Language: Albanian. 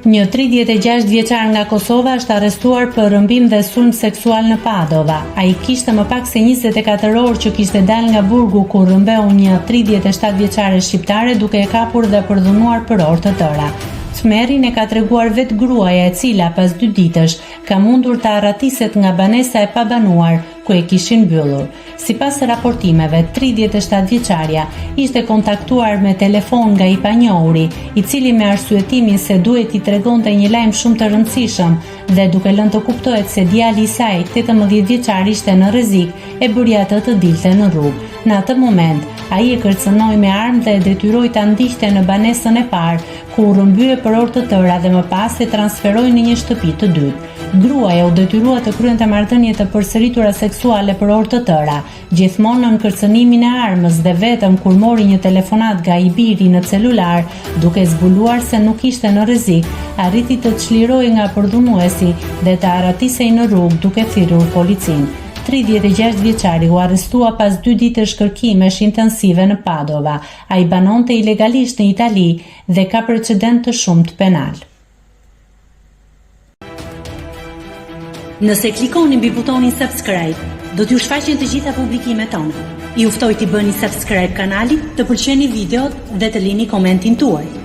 Një 36 vjeçar nga Kosova është arrestuar për rëmbim dhe sulm seksual në Padova. Ai kishte më pak se 24 orë që kishte dalë nga burgu ku rrëmbeu një 37 vjeçare shqiptare duke e kapur dhe përdhunuar për orë të tëra. Tmerrin e ka treguar vetë gruaja e cila pas 2 ditësh ka mundur të arratiset nga banesa e pabanuar ku e kishin mbyllur. Sipas raportimeve, 37 vjeçaria ishte kontaktuar me telefon nga i panjohuri, i cili me arsyetimin se duhet i tregonte një lajm shumë të rëndësishëm dhe duke lënë të kuptohet se djali i saj, 18 vjeçar, ishte në rrezik, e bëri atë të dilte në rrugë. Në atë moment, ai e kërcënoi me armë dhe e detyroi ta ndiqte në banesën e parë, ku u rrëmbye për orë të tëra dhe më pas e transferoi në një shtëpi të dytë. Gruaja u detyrua të kryente marrëdhënie të përsëritura seksuale për orë të tëra, gjithmonë në kërcënimin e armës dhe vetëm kur mori një telefonat nga i biri në celular, duke zbuluar se nuk ishte në rrezik, arriti të çlirohej nga përdhunuesi dhe të arratisej në rrugë duke thirrur policinë. 36 vjeçari u arrestua pas 2 ditësh kërkimesh intensive në Padova. Ai banonte ilegalisht në Itali dhe ka precedent të shumtë penal. Nëse klikoni mbi butonin subscribe, do t'ju shfaqen të gjitha publikimet tona. Ju ftoj t'i bëni subscribe kanalit, të pëlqeni videot dhe të lini komentin tuaj.